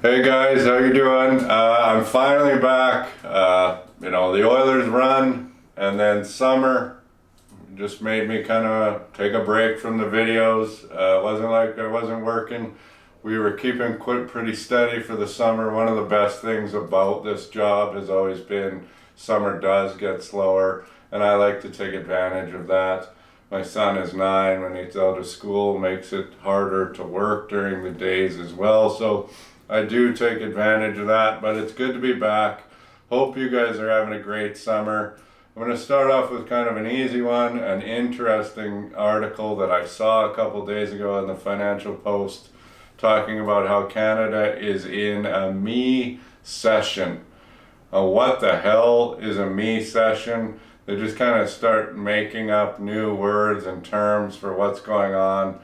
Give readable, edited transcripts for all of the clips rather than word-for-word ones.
Hey guys, how you doing? I'm finally back. The Oilers run and then summer just made me kind of take a break from the videos. It wasn't like I wasn't working. We were keeping pretty steady for the summer. One of the best things about this job has always been summer does get slower, and I like to take advantage of that. My son is 9. When he's out of school, makes it harder to work during the days as well. So I do take advantage of that, but it's good to be back. Hope you guys are having a great summer. I'm going to start off with kind of an easy one, an interesting article that I saw a couple days ago in the Financial Post talking about how Canada is in a ME-CESSION. What the hell is a ME-CESSION? They just kind of start making up new words and terms for what's going on,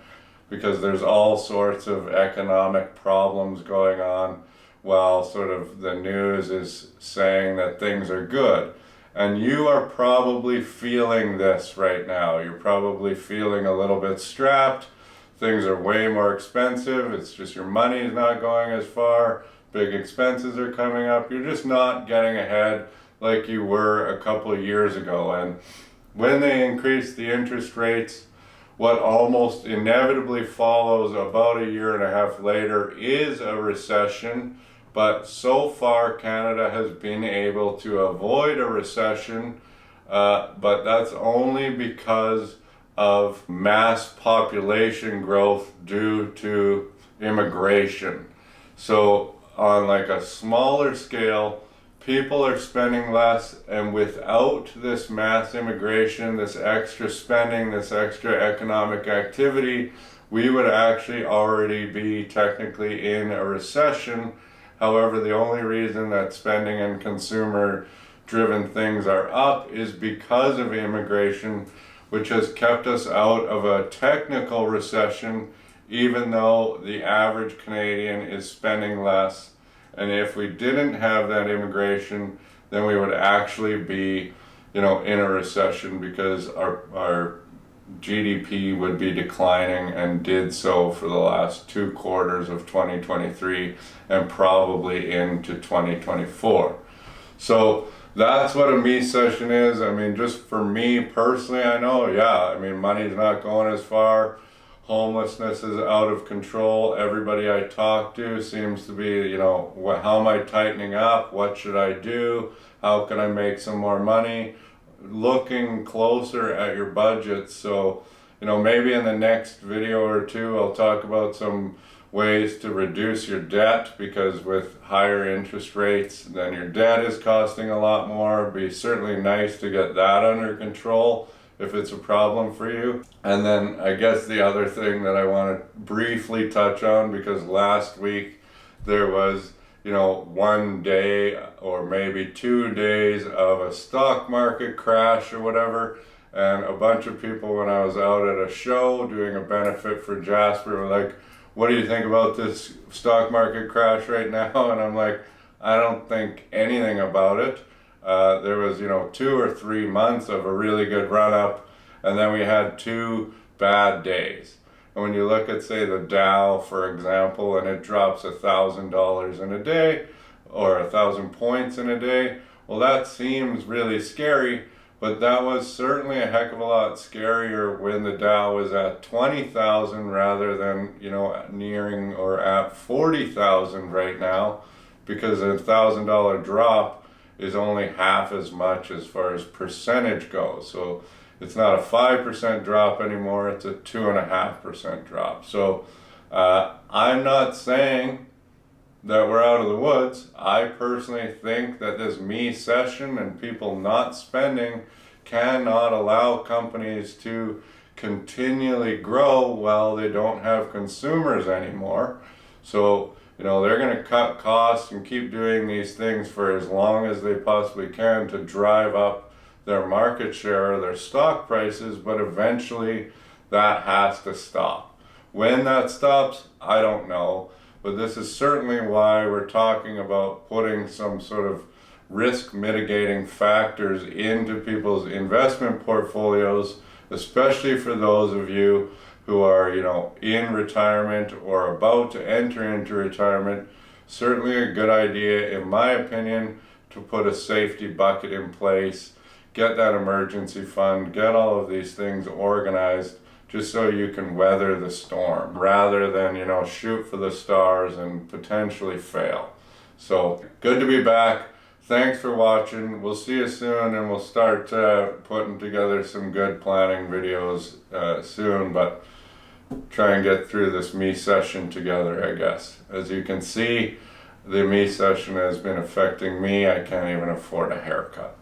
because there's all sorts of economic problems going on while sort of the news is saying that things are good. And you are probably feeling this right now. You're probably feeling a little bit strapped. Things are way more expensive. It's just your money is not going as far. Big expenses are coming up. You're just not getting ahead like you were a couple of years ago. And when they increase the interest rates, what almost inevitably follows about a year and a half later is a recession. But so far Canada has been able to avoid a recession, but that's only because of mass population growth due to immigration. So on like a smaller scale, people are spending less, and without this mass immigration, this extra spending, this extra economic activity, we would actually already be technically in a recession. However, the only reason that spending and consumer-driven things are up is because of immigration, which has kept us out of a technical recession, even though the average Canadian is spending less. And if we didn't have that immigration, then we would actually be, in a recession, because our GDP would be declining, and did so for the last 2 quarters of 2023 and probably into 2024. So that's what a ME-CESSION is. I mean, just for me personally, I know, money's not going as far. Homelessness is out of control. Everybody I talk to seems to be, how am I tightening up? What should I do? How can I make some more money? Looking closer at your budget. So, maybe in the next video or two, I'll talk about some ways to reduce your debt, because with higher interest rates, then your debt is costing a lot more. It'd be certainly nice to get that under control if it's a problem for you. And then I guess the other thing that I want to briefly touch on, because last week there was, one day or maybe 2 days of a stock market crash or whatever, and a bunch of people, when I was out at a show doing a benefit for Jasper, were like, what do you think about this stock market crash right now? And I'm like, I don't think anything about it. There was, 2 or 3 months of a really good run up, and then we had 2 bad days. And when you look at, say, the Dow, for example, and it drops $1,000 in a day, or 1,000 points in a day, well, that seems really scary, but that was certainly a heck of a lot scarier when the Dow was at 20,000 rather than, nearing or at 40,000 right now, because a $1,000 drop is only half as much as far as percentage goes. So it's not a 5% drop anymore, it's a 2.5% drop. So I'm not saying that we're out of the woods. I personally think that this ME-CESSION and people not spending cannot allow companies to continually grow while they don't have consumers anymore. So they're going to cut costs and keep doing these things for as long as they possibly can to drive up their market share or their stock prices, but eventually that has to stop. When that stops, I don't know, but this is certainly why we're talking about putting some sort of risk mitigating factors into people's investment portfolios, especially for those of you who are, in retirement or about to enter into retirement, certainly a good idea, in my opinion, to put a safety bucket in place, get that emergency fund, get all of these things organized, just so you can weather the storm, rather than, you know, shoot for the stars and potentially fail. So, good to be back. Thanks for watching. We'll see you soon, and we'll start putting together some good planning videos soon, but try and get through this ME-CESSION together, I guess. As you can see, the ME-CESSION has been affecting me. I can't even afford a haircut.